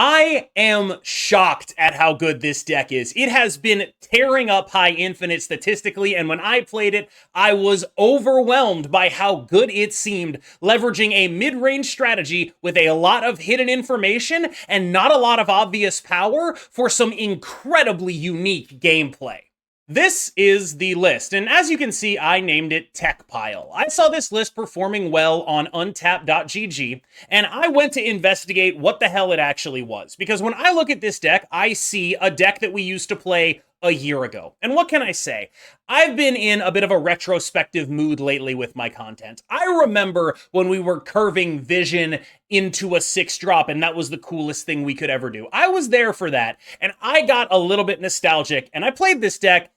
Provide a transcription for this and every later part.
I am shocked at how good this deck is. It has been tearing up High Infinite statistically, and when I played it, I was overwhelmed by how good it seemed, leveraging a mid-range strategy with a lot of hidden information and not a lot of obvious power for some incredibly unique gameplay. This is the list, and as you can see, I named it Tech Pile. I saw this list performing well on untap.gg, and I went to investigate what the hell it actually was. Because when I look at this deck, I see a deck that we used to play a year ago. And what can I say? I've been in a bit of a retrospective mood lately with my content. I remember when we were curving Vision into a 6-drop, and that was the coolest thing we could ever do. I was there for that, and I got a little bit nostalgic, and I played this deck,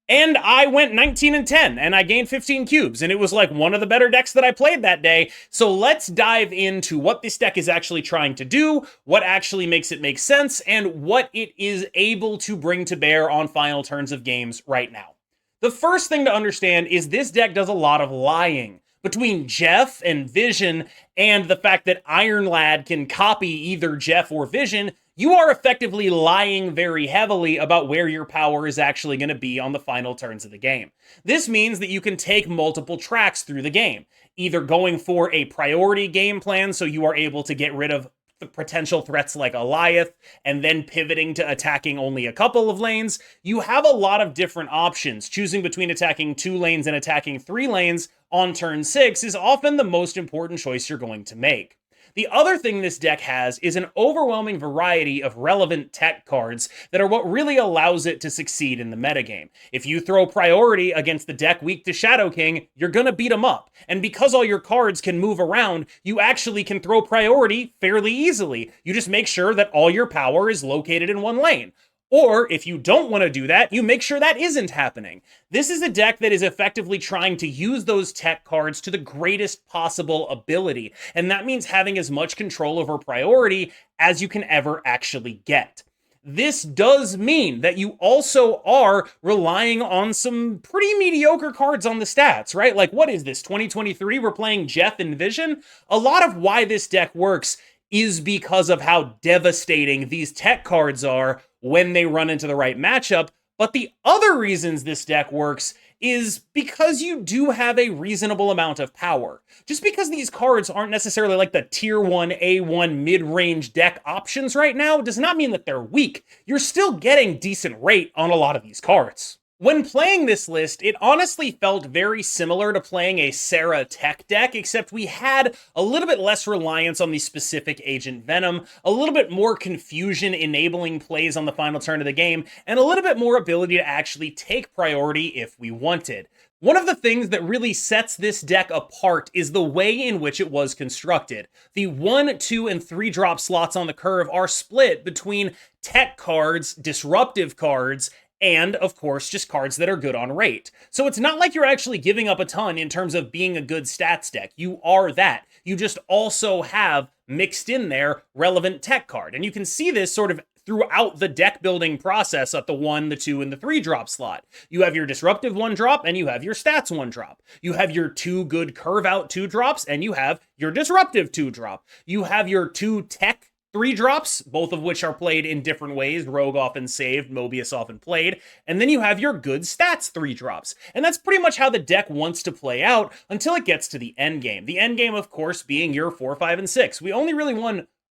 and I went 19-10, and I gained 15 cubes, and it was like one of the better decks that I played that day. So let's dive into what this deck is actually trying to do, what actually makes it make sense, and what it is able to bring to bear on final turns of games right now. The first thing to understand is this deck does a lot of lying. Between Jeff and Vision, and the fact that Iron Lad can copy either Jeff or Vision, you are effectively lying very heavily about where your power is actually going to be on the final turns of the game. This means that you can take multiple tracks through the game, either going for a priority game plan so you are able to get rid of the potential threats like Goliath, and then pivoting to attacking only a couple of lanes. You have a lot of different options. Choosing between attacking 2 lanes and attacking 3 lanes on turn 6 is often the most important choice you're going to make. The other thing this deck has is an overwhelming variety of relevant tech cards that are what really allows it to succeed in the metagame. If you throw priority against the deck weak to Shadow King, you're gonna beat him up. And because all your cards can move around, you actually can throw priority fairly easily. You just make sure that all your power is located in one lane. Or, if you don't want to do that, you make sure that isn't happening. This is a deck that is effectively trying to use those tech cards to the greatest possible ability, and that means having as much control over priority as you can ever actually get. This does mean that you also are relying on some pretty mediocre cards on the stats, right? Like, what is this, 2023? We're playing Jeff and Vision? A lot of why this deck works is because of how devastating these tech cards are when they run into the right matchup. But the other reasons this deck works is because you do have a reasonable amount of power. Just because these cards aren't necessarily like the tier 1 A1 mid-range deck options right now does not mean that they're weak. You're still getting decent rate on a lot of these cards. When playing this list, it honestly felt very similar to playing a Sarah tech deck, except we had a little bit less reliance on the specific Agent Venom, a little bit more confusion enabling plays on the final turn of the game, and a little bit more ability to actually take priority if we wanted. One of the things that really sets this deck apart is the way in which it was constructed. The 1, 2, and 3 drop slots on the curve are split between tech cards, disruptive cards, and, of course, just cards that are good on rate. So it's not like you're actually giving up a ton in terms of being a good stats deck. You are that. You just also have mixed in there relevant tech card. And you can see this sort of throughout the deck building process at the 1, the 2, and the 3 drop slot. You have your disruptive 1 drop and you have your stats 1 drop. You have your 2 good curve out 2 drops and you have your disruptive 2 drop. You have your 2 tech 3 drops, both of which are played in different ways. Rogue often saved, Mobius often played. And then you have your good stats 3 drops. And that's pretty much how the deck wants to play out until it gets to the end game. The end game, of course, being your 4, 5, and 6. We only really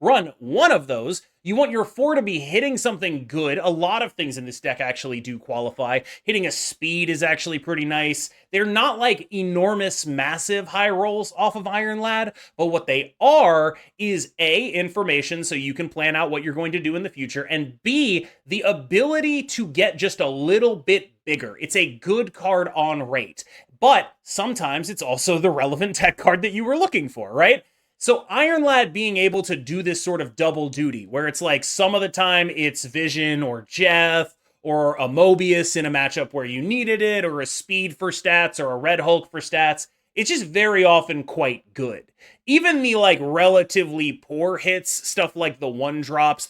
run one of those. You want your 4 to be hitting something good. A lot of things in this deck actually do qualify. Hitting a speed is actually pretty nice. They're not like enormous, massive high rolls off of Iron Lad, but what they are is A, information so you can plan out what you're going to do in the future, and B, the ability to get just a little bit bigger. It's a good card on rate, but sometimes it's also the relevant tech card that you were looking for, right? So Iron Lad being able to do this sort of double duty, where it's like some of the time it's Vision or Jeff or a Mobius in a matchup where you needed it, or a Speed for stats or a Red Hulk for stats, it's just very often quite good. Even the like relatively poor hits, stuff like the 1 drops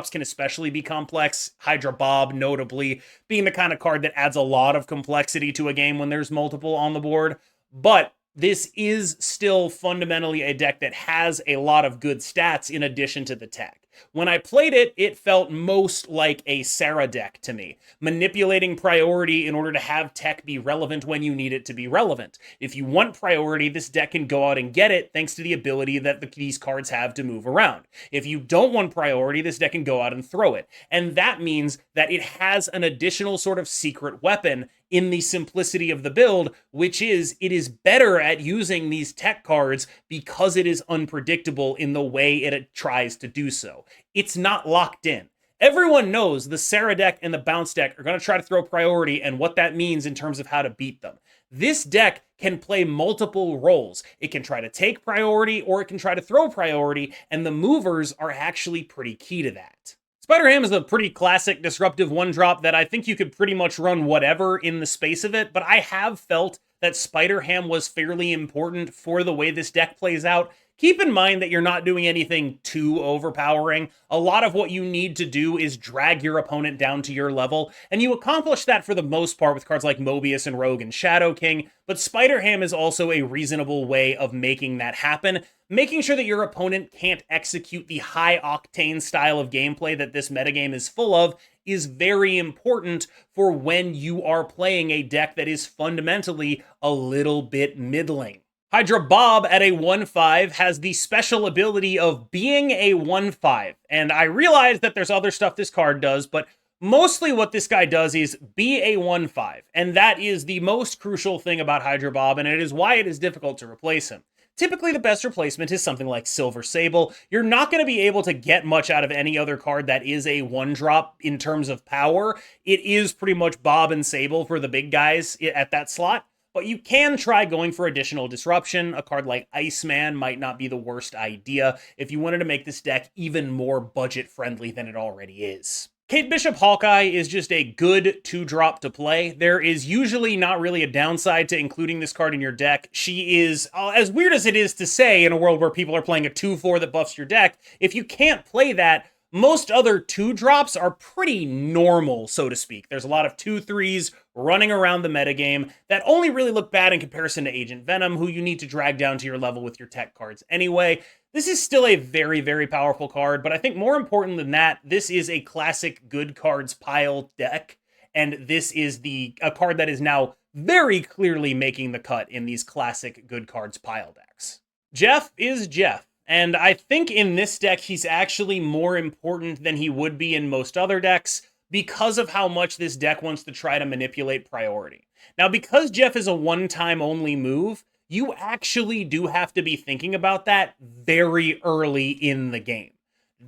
can especially be complex. Hydra Bob notably being the kind of card that adds a lot of complexity to a game when there's multiple on the board. But this is still fundamentally a deck that has a lot of good stats in addition to the tech. When I played it, it felt most like a Sarah deck to me, manipulating priority in order to have tech be relevant when you need it to be relevant. If you want priority, this deck can go out and get it thanks to the ability that these cards have to move around. If you don't want priority, this deck can go out and throw it. And that means that it has an additional sort of secret weapon in the simplicity of the build, which is it is better at using these tech cards because it is unpredictable in the way it tries to do so. It's not locked in. Everyone knows the Sarah deck and the Bounce deck are going to try to throw priority and what that means in terms of how to beat them. This deck can play multiple roles. It can try to take priority or it can try to throw priority, and the movers are actually pretty key to that. Spider-Ham is a pretty classic disruptive one-drop that I think you could pretty much run whatever in the space of it, but I have felt that Spider-Ham was fairly important for the way this deck plays out. Keep in mind that you're not doing anything too overpowering. A lot of what you need to do is drag your opponent down to your level, and you accomplish that for the most part with cards like Mobius and Rogue and Shadow King, but Spider-Ham is also a reasonable way of making that happen, making sure that your opponent can't execute the high-octane style of gameplay that this metagame is full of is very important for when you are playing a deck that is fundamentally a little bit middling. Hydra Bob at a 1/5 has the special ability of being a 1/5, and I realize that there's other stuff this card does, but mostly what this guy does is be a 1/5, and that is the most crucial thing about Hydra Bob, and it is why it is difficult to replace him. Typically, the best replacement is something like Silver Sable. You're not going to be able to get much out of any other card that is a 1-drop in terms of power. It is pretty much Bob and Sable for the big guys at that slot. But you can try going for additional disruption. A card like Iceman might not be the worst idea if you wanted to make this deck even more budget-friendly than it already is. Kate Bishop Hawkeye is just a good 2-drop to play. There is usually not really a downside to including this card in your deck. She is, as weird as it is to say in a world where people are playing a 2/4 that buffs your deck, if you can't play that, most other 2-drops are pretty normal, so to speak. There's a lot of 2/3s running around the metagame that only really look bad in comparison to Agent Venom, who you need to drag down to your level with your tech cards anyway. This is still a very, very powerful card, but I think more important than that, this is a classic good cards pile deck, and this is a card that is now very clearly making the cut in these classic good cards pile decks. Jeff is Jeff. And I think in this deck, he's actually more important than he would be in most other decks because of how much this deck wants to try to manipulate priority. Now, because Jeff is a one-time only move, you actually do have to be thinking about that very early in the game.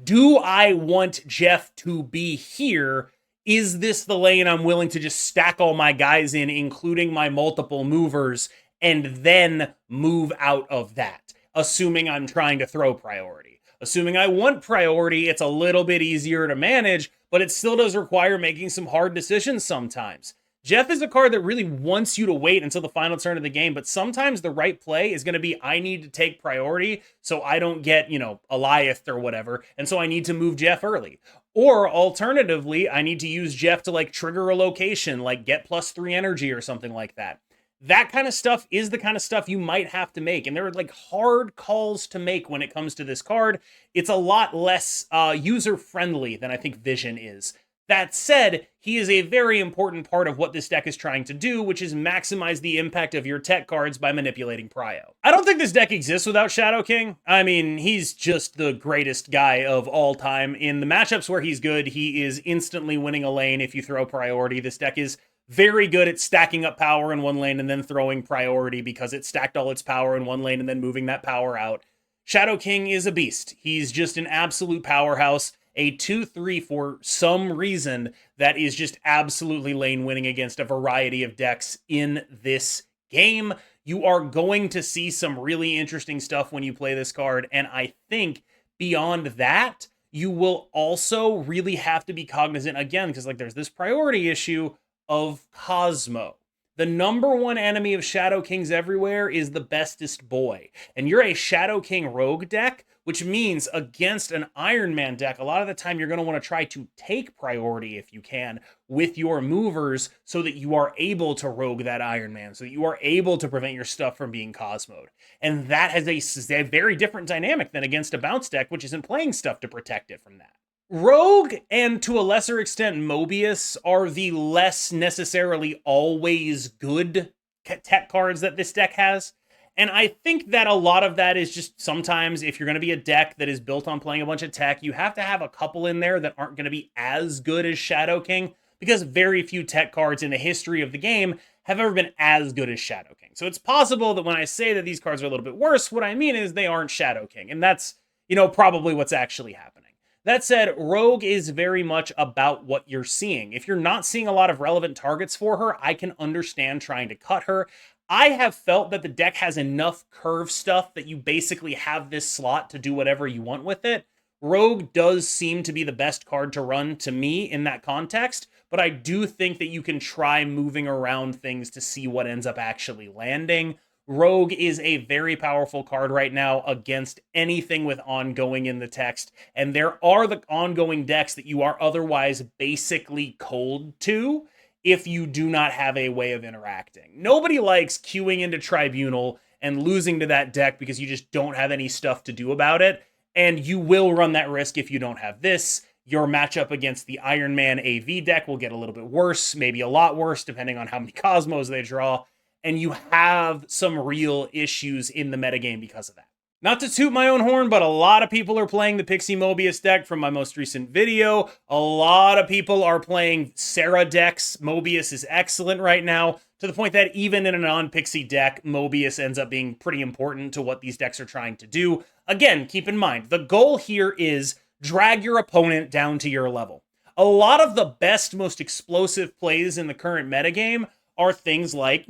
Do I want Jeff to be here? Is this the lane I'm willing to just stack all my guys in, including my multiple movers, and then move out of that? Assuming I'm trying to throw priority. Assuming I want priority, it's a little bit easier to manage, but it still does require making some hard decisions sometimes. Jeff is a card that really wants you to wait until the final turn of the game, but sometimes the right play is going to be, I need to take priority so I don't get, Eliath or whatever, and so I need to move Jeff early. Or alternatively, I need to use Jeff to trigger a location, like get +3 energy or something like that. That kind of stuff is the kind of stuff you might have to make. And there are hard calls to make when it comes to this card. It's a lot less user-friendly than I think Vision is. That said, he is a very important part of what this deck is trying to do, which is maximize the impact of your tech cards by manipulating prio. I don't think this deck exists without Shadow King. I mean, he's just the greatest guy of all time. In the matchups where he's good, he is instantly winning a lane if you throw priority. This deck is very good at stacking up power in one lane and then throwing priority because it stacked all its power in one lane and then moving that power out. Shadow King is a beast. He's just an absolute powerhouse. A 2/3 for some reason that is just absolutely lane winning against a variety of decks in this game. You are going to see some really interesting stuff when you play this card, and I think beyond that, you will also really have to be cognizant, again, because there's this priority issue of Cosmo. The #1 enemy of Shadow Kings everywhere is the bestest boy. And you're a Shadow King rogue deck which means against an Iron Man deck, a lot of the time you're going to want to try to take priority if you can with your movers so that you are able to rogue that Iron Man, so that you are able to prevent your stuff from being Cosmo'd. And that has a very different dynamic than against a bounce deck, which isn't playing stuff to protect it from that. Rogue, and to a lesser extent Mobius, are the less necessarily always good tech cards that this deck has. And I think that a lot of that is just sometimes if you're going to be a deck that is built on playing a bunch of tech, you have to have a couple in there that aren't going to be as good as Shadow King, because very few tech cards in the history of the game have ever been as good as Shadow King. So it's possible that when I say that these cards are a little bit worse, what I mean is they aren't Shadow King. And that's, probably what's actually happening. That said, Rogue is very much about what you're seeing. If you're not seeing a lot of relevant targets for her, I can understand trying to cut her. I have felt that the deck has enough curve stuff that you basically have this slot to do whatever you want with it. Rogue does seem to be the best card to run to me in that context, but I do think that you can try moving around things to see what ends up actually landing. Rogue is a very powerful card right now against anything with ongoing in the text, and there are the ongoing decks that you are otherwise basically cold to if you do not have a way of interacting. Nobody likes queuing into Tribunal and losing to that deck because you just don't have any stuff to do about it, and you will run that risk if you don't have this. Your matchup against the Iron Man AV deck will get a little bit worse, maybe a lot worse, depending on how many Cosmos they draw, and you have some real issues in the metagame because of that. Not to toot my own horn, but a lot of people are playing the Pixie Mobius deck from my most recent video. A lot of people are playing Sarah decks. Mobius is excellent right now, to the point that even in a non-Pixie deck, Mobius ends up being pretty important to what these decks are trying to do. Again, keep in mind, the goal here is drag your opponent down to your level. A lot of the best, most explosive plays in the current metagame are things like,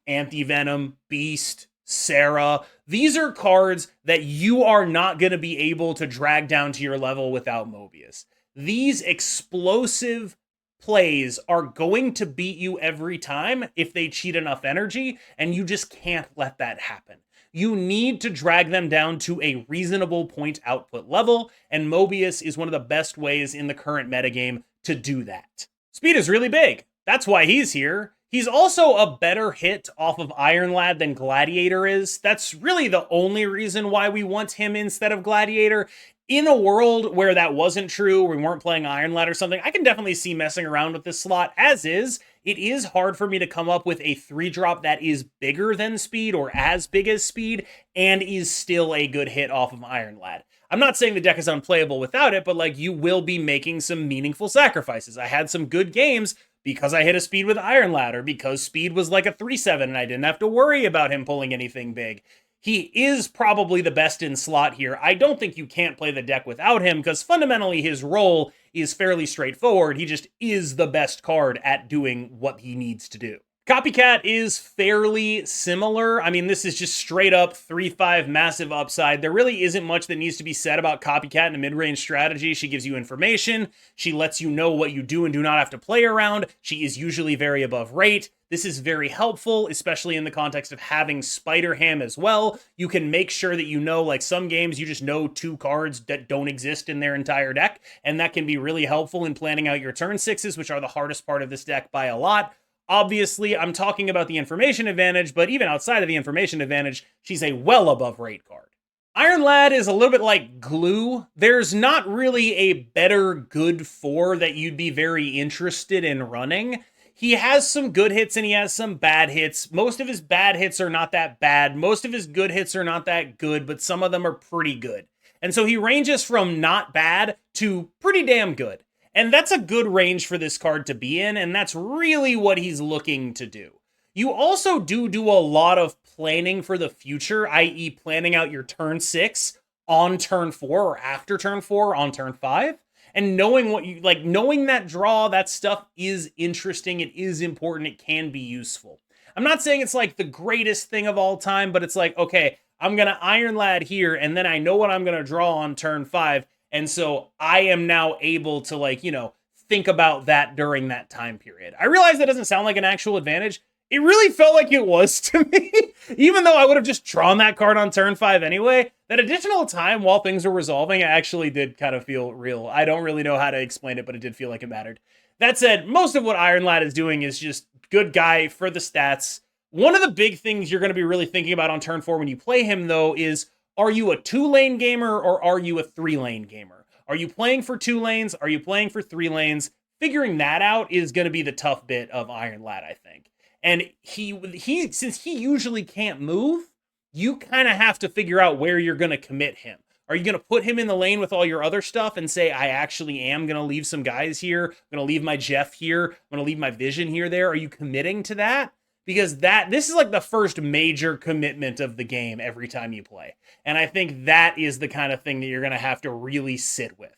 Anti-Venom, Beast, Sarah. These are cards that you are not going to be able to drag down to your level without Mobius. These explosive plays are going to beat you every time if they cheat enough energy, and you just can't let that happen. You need to drag them down to a reasonable point output level, and Mobius is one of the best ways in the current metagame to do that. Speed is really big. That's why he's here. He's also a better hit off of Iron Lad than Gladiator is. That's really the only reason why we want him instead of Gladiator. In a world where that wasn't true, where we weren't playing Iron Lad or something, I can definitely see messing around with this slot. As is, it is hard for me to come up with a 3-drop that is bigger than Speed or as big as Speed and is still a good hit off of Iron Lad. I'm not saying the deck is unplayable without it, but you will be making some meaningful sacrifices. I had some good games because I hit a Speed with Iron Lad, or because Speed was like a 3/7 and I didn't have to worry about him pulling anything big. He is probably the best in slot here. I don't think you can't play the deck without him, because fundamentally his role is fairly straightforward. He just is the best card at doing what he needs to do. Copycat is fairly similar. I mean, this is just straight up 3/5 massive upside. There really isn't much that needs to be said about Copycat in a mid-range strategy. She gives you information. She lets you know what you do and do not have to play around. She is usually very above rate. This is very helpful, especially in the context of having Spider Ham as well. You can make sure that like some games, you just know 2 cards that don't exist in their entire deck, and that can be really helpful in planning out your turn 6s, which are the hardest part of this deck by a lot. Obviously, I'm talking about the information advantage, but even outside of the information advantage, she's a well above rate card. Iron Lad is a little bit like glue. There's not really a better good 4 that you'd be very interested in running. He has some good hits and he has some bad hits. Most of his bad hits are not that bad. Most of his good hits are not that good, but some of them are pretty good. And so he ranges from not bad to pretty damn good. And that's a good range for this card to be in, and that's really what he's looking to do. You also do a lot of planning for the future, i.e. planning out your turn 6 on turn 4 or after turn 4 on turn 5. And knowing what you knowing that draw, that stuff is interesting. It is important. It can be useful. I'm not saying it's the greatest thing of all time, but it's okay, I'm going to Iron Lad here, and then I know what I'm going to draw on turn 5. And so I am now able to think about that during that time period. I realize that doesn't sound like an actual advantage. It really felt like it was to me. Even though I would have just drawn that card on turn 5 anyway, that additional time while things were resolving actually did kind of feel real. I don't really know how to explain it, but it did feel like it mattered. That said, most of what Iron Lad is doing is just good guy for the stats. One of the big things you're going to be really thinking about on turn 4 when you play him, though, is are you a 2-lane gamer or are you a 3-lane gamer? Are you playing for 2 lanes? Are you playing for 3 lanes? Figuring that out is going to be the tough bit of Iron Lad, I think. And he since he usually can't move, you kind of have to figure out where you're going to commit him. Are you going to put him in the lane with all your other stuff and say, I actually am going to leave some guys here. I'm going to leave my Jeff here. I'm going to leave my Vision here, there. Are you committing to that? Because this is like the first major commitment of the game every time you play. And I think that is the kind of thing that you're going to have to really sit with.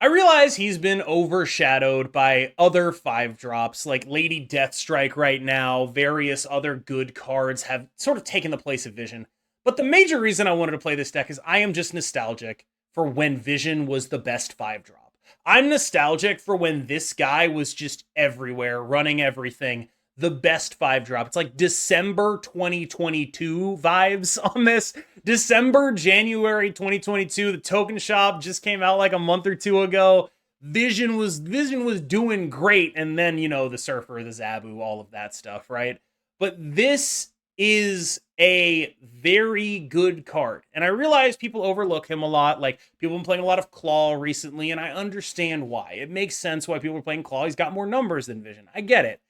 I realize he's been overshadowed by other 5-drops, like Lady Deathstrike right now. Various other good cards have sort of taken the place of Vision. But the major reason I wanted to play this deck is I am just nostalgic for when Vision was the best 5-drop. I'm nostalgic for when this guy was just everywhere, running everything. The best 5-drop. It's like December 2022 vibes on this. December, January 2022. The token shop just came out like a month or two ago. Vision was doing great. And then, you know, the Surfer, the Zabu, all of that stuff, right? But this is a very good card. And I realize people overlook him a lot. Like, people have been playing a lot of Claw recently, and I understand why. It makes sense why people are playing Claw. He's got more numbers than Vision. I get it.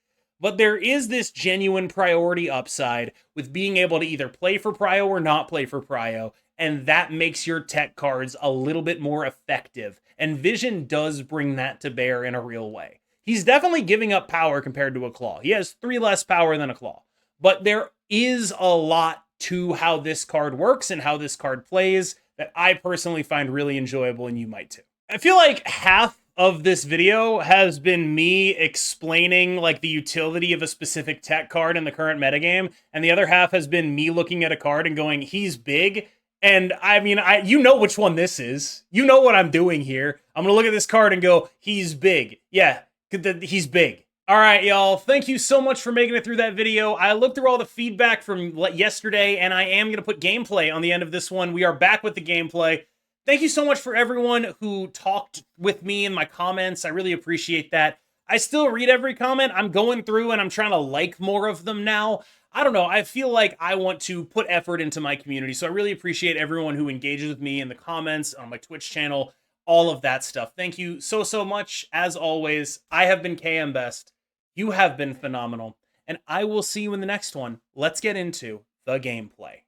But there is this genuine priority upside with being able to either play for Prio or not play for Prio, and that makes your tech cards a little bit more effective. And Vision does bring that to bear in a real way. He's definitely giving up power compared to a Claw. He has 3 less power than a Claw. But there is a lot to how this card works and how this card plays that I personally find really enjoyable, and you might too. I feel like half of this video has been me explaining like the utility of a specific tech card in the current metagame, and the other half has been me looking at a card and going, he's big. And I mean, you know which one this is. You know what I'm doing here. I'm gonna look at this card and go, he's big. Yeah, he's big. All right, y'all, thank you so much for making it through that video. I looked through all the feedback from yesterday, and I am gonna put gameplay on the end of this one. We are back with the gameplay. Thank you so much for everyone who talked with me in my comments. I really appreciate that. I still read every comment. I'm going through and I'm trying to like more of them now. I don't know. I feel like I want to put effort into my community. So I really appreciate everyone who engages with me in the comments, on my Twitch channel, all of that stuff. Thank you so, so much. As always, I have been KM Best. You have been phenomenal. And I will see you in the next one. Let's get into the gameplay.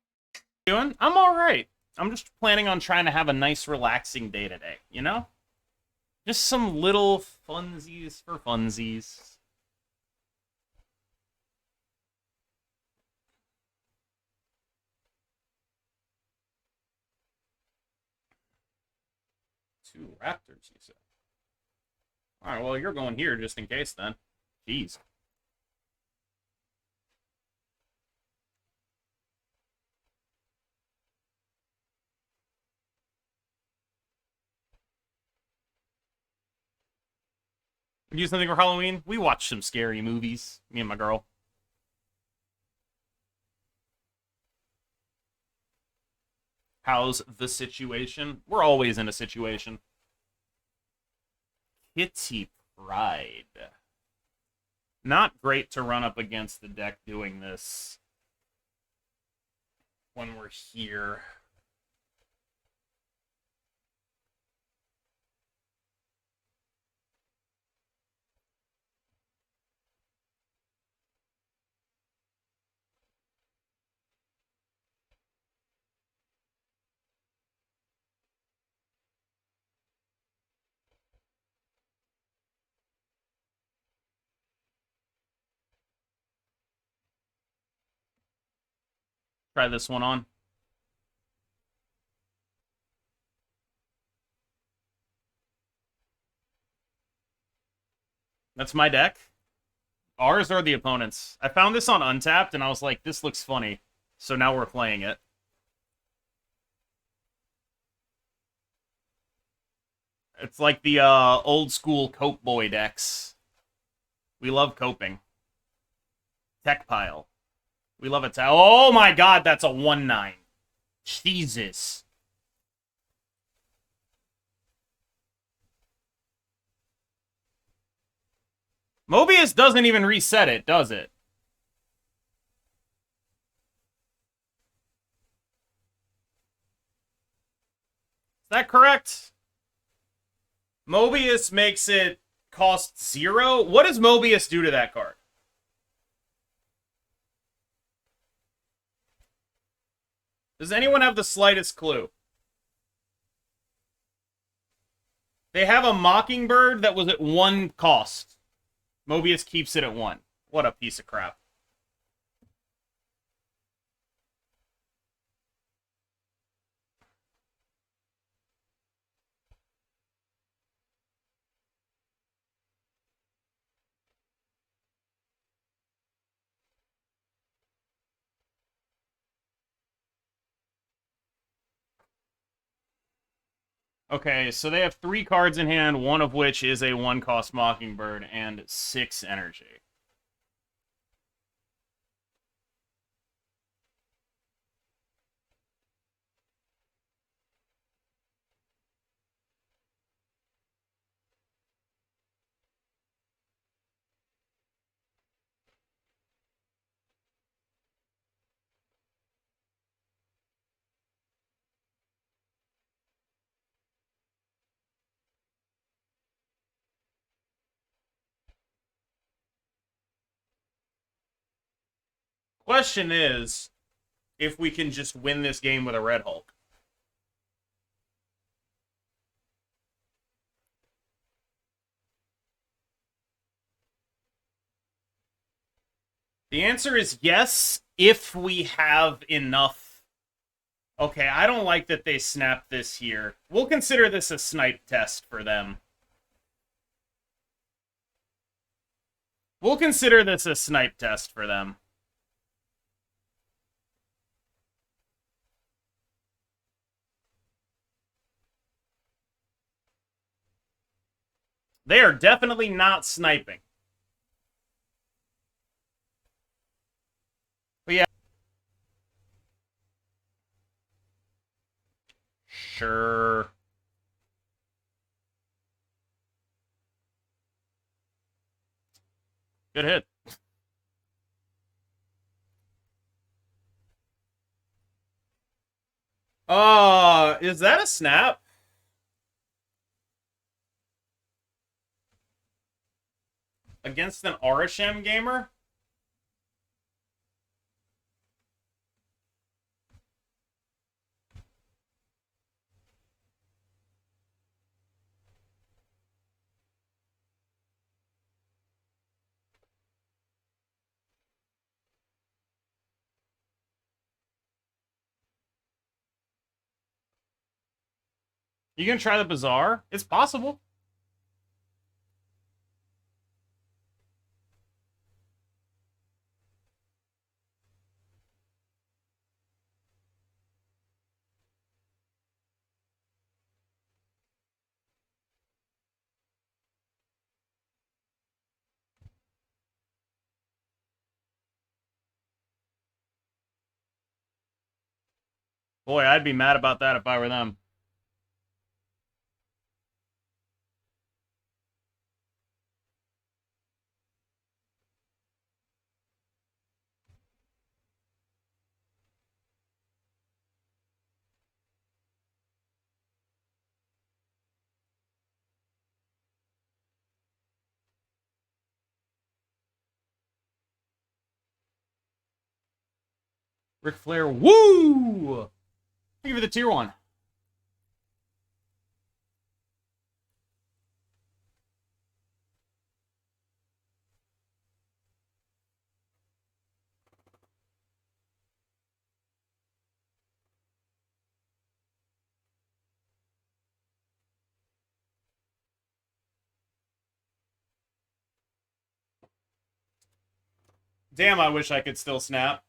Doing? I'm all right. I'm just planning on trying to have a nice, relaxing day today, you know? Just some little funsies for funsies. Two raptors, you said. Alright, well, you're going here just in case, then. Jeez. Do something for Halloween? We watched some scary movies, me and my girl. How's the situation? We're always in a situation. Kitty Pride. Not great to run up against the deck doing this when we're here. Try this one on. That's my deck. Ours are the opponents. I found this on Untapped, and I was like, this looks funny. So now we're playing it. It's like the old school Cope Boy decks. We love coping. Tech pile. We love it. Oh my god, that's a 1-9. Jesus. Mobius doesn't even reset it, does it? Is that correct? Mobius makes it cost 0? What does Mobius do to that card? Does anyone have the slightest clue? They have a Mockingbird that was at 1 cost. Mobius keeps it at 1. What a piece of crap. Okay, so they have 3 cards in hand, one of which is a 1-cost Mockingbird and 6 energy. Question is, if we can just win this game with a Red Hulk. The answer is yes, if we have enough. Okay, I don't like that they snapped this here. We'll consider this a snipe test for them. We'll consider this a snipe test for them. They are definitely not sniping. But yeah. Sure. Good hit. Is that a snap? Against an Arishem gamer? You gonna try the Bazaar? It's possible. Boy, I'd be mad about that if I were them. RicFlairWoo! Thank you for the tier 1. Damn, I wish I could still snap.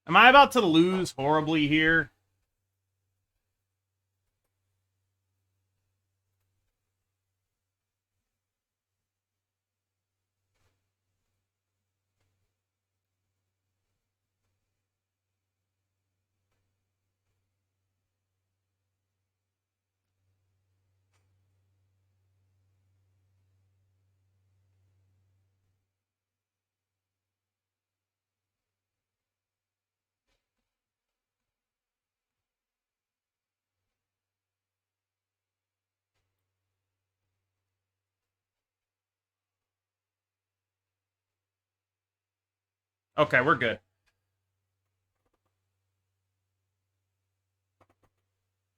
Am I about to lose horribly here? Okay, we're good.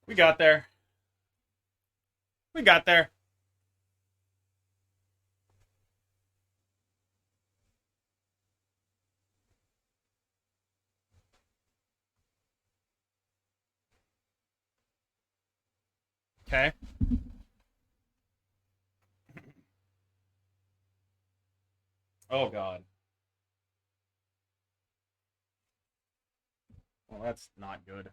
We got there. We got there. Okay. Oh, God. Well, that's not good.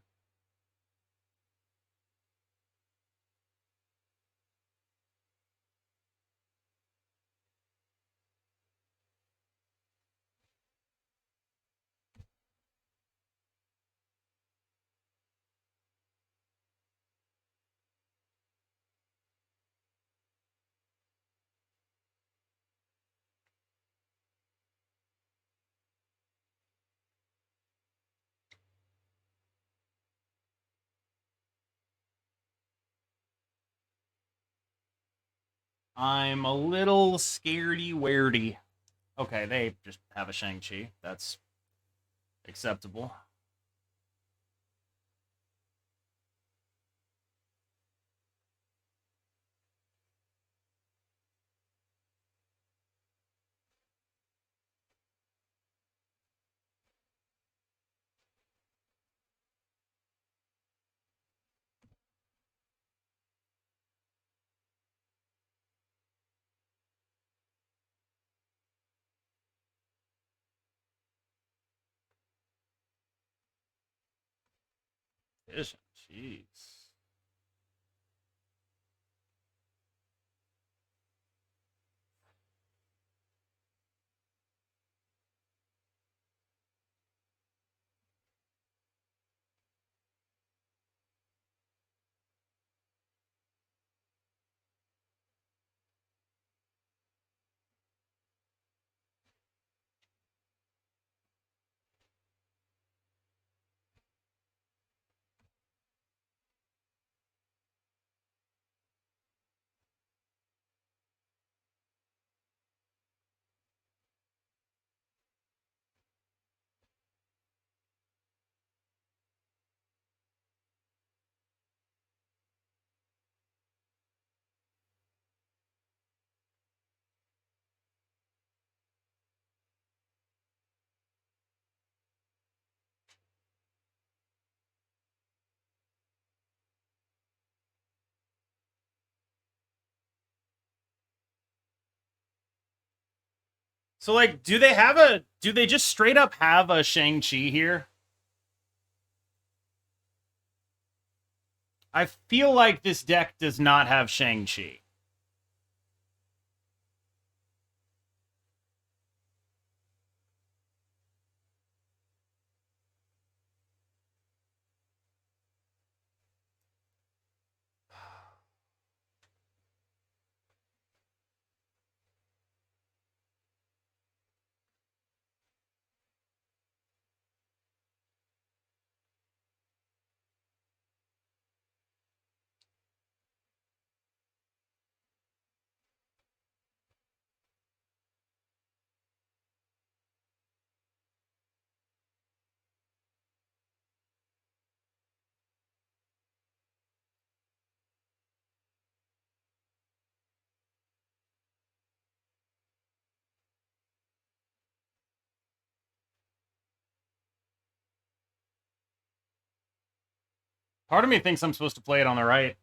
I'm a little scaredy-weirdy. Okay, they just have a Shang-Chi. That's acceptable. Jeez. So, like, do they just straight up have a Shang-Chi here? I feel like this deck does not have Shang-Chi. Part of me thinks I'm supposed to play it on the right.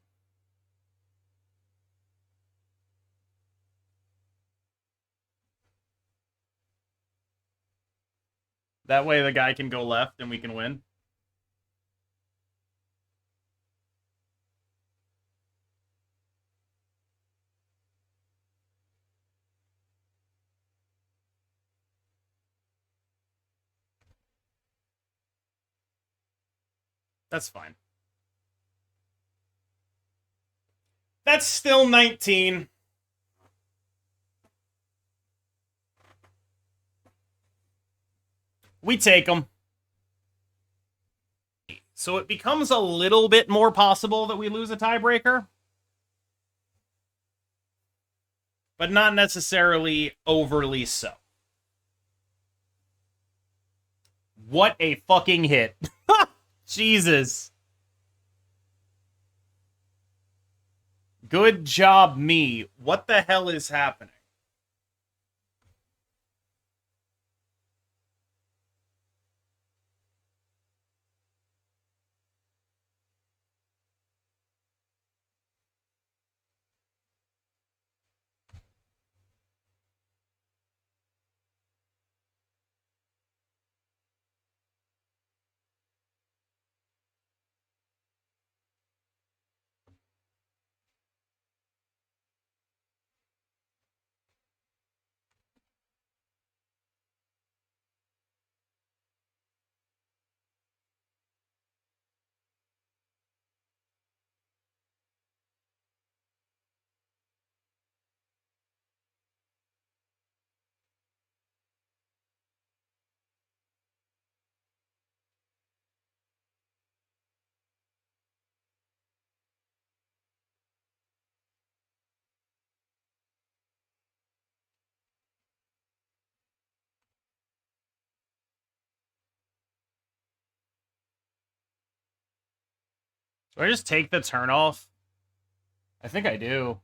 That way the guy can go left and we can win. That's fine. That's still 19. We take them. So it becomes a little bit more possible that we lose a tiebreaker. But not necessarily overly so. What a fucking hit. Jesus. Good job, me. What the hell is happening? Do I just take the turn off? I think I do.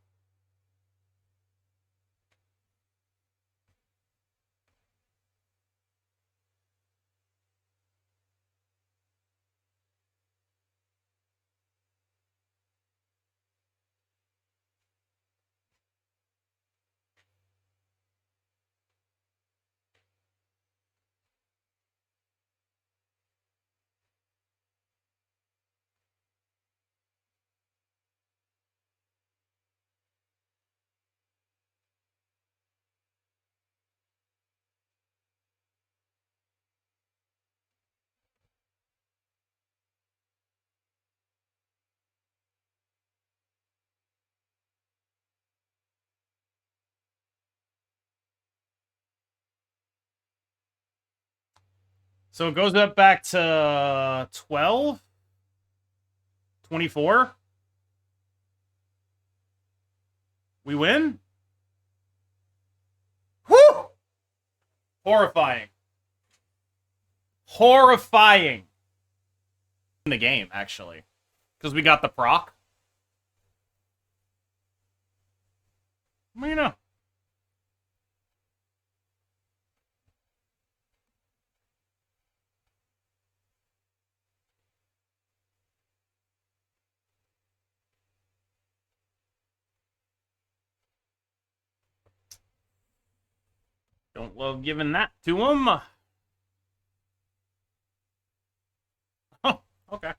So it goes up back to 12? 24? We win? Whew! Horrifying. Horrifying. In the game, actually. Because we got the proc. What do you know? Don't love giving that to him. Oh, okay.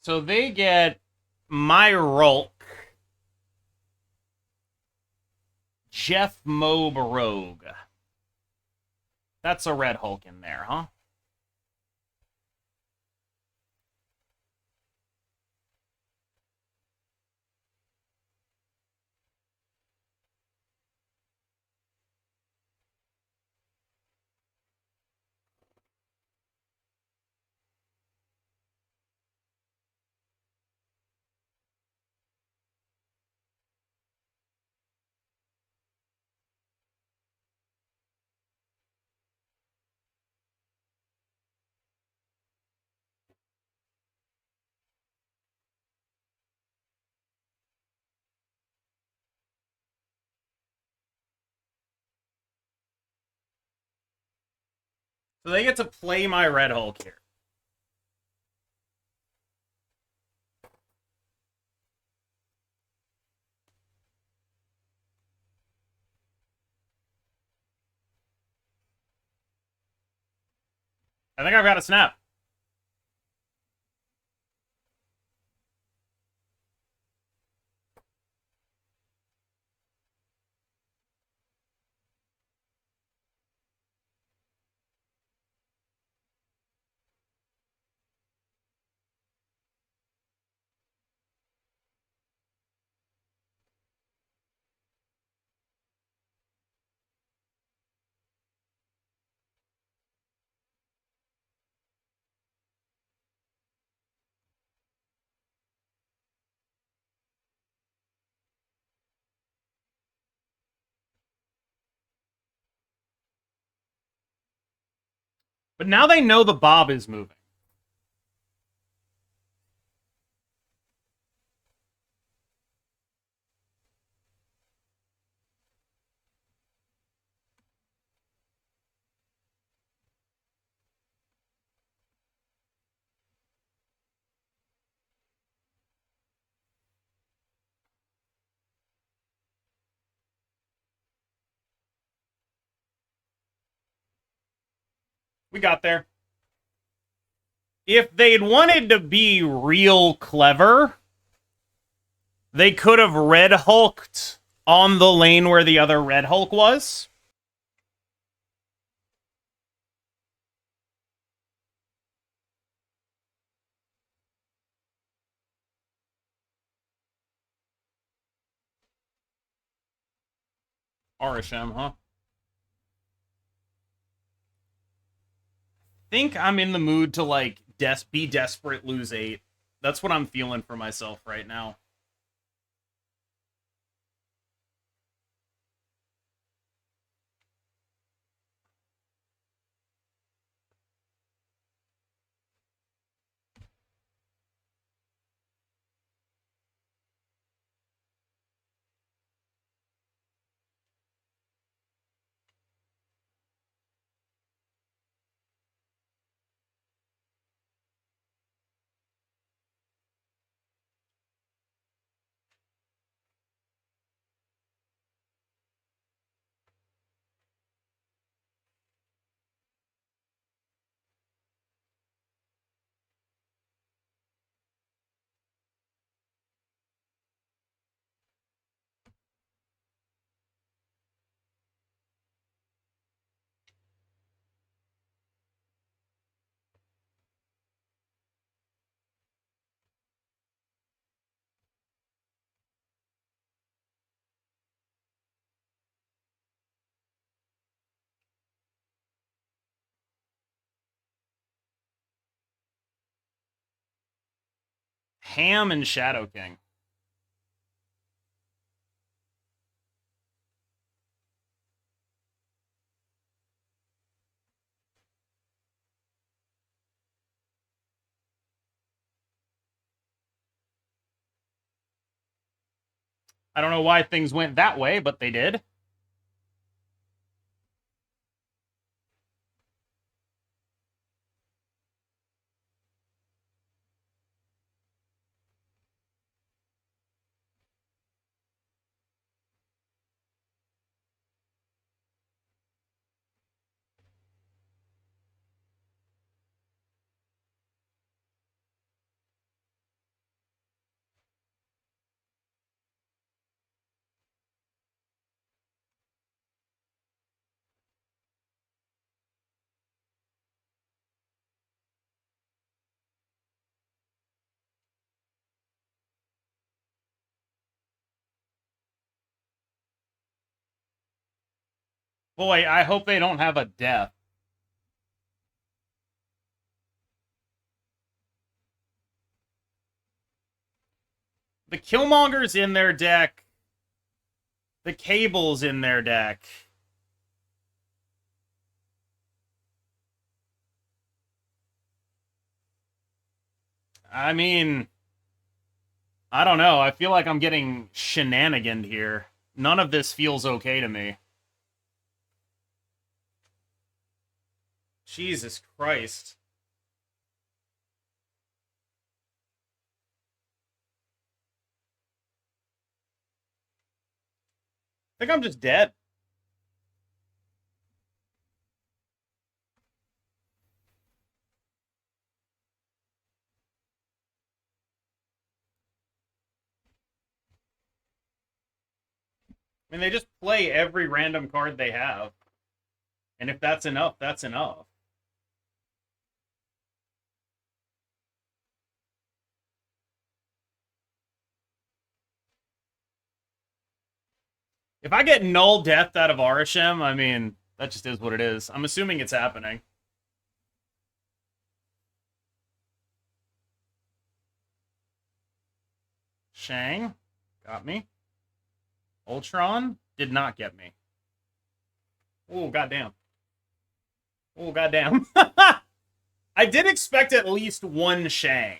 So they get my Rolk, Jeff Mob Rogue. That's a Red Hulk in there, huh? So they get to play my Red Hulk here. I think I've got a snap. But now they know the Bob is moving. We got there. If they'd wanted to be real clever, they could have Red Hulked on the lane where the other Red Hulk was. RSM, huh? Think I'm in the mood to, like, be desperate, lose 8. That's what I'm feeling for myself right now. Ham and Shadow King. I don't know why things went that way, but they did. Boy, I hope they don't have a death. The Killmonger's in their deck. The Cable's in their deck. I mean, I don't know. I feel like I'm getting shenaniganed here. None of this feels okay to me. Jesus Christ. I think I'm just dead. I mean, they just play every random card they have. And if that's enough, that's enough. If I get null death out of Arishem, I mean, that just is what it is. I'm assuming it's happening. Shang got me. Ultron did not get me. Oh, goddamn. Oh, goddamn. I did expect at least one Shang.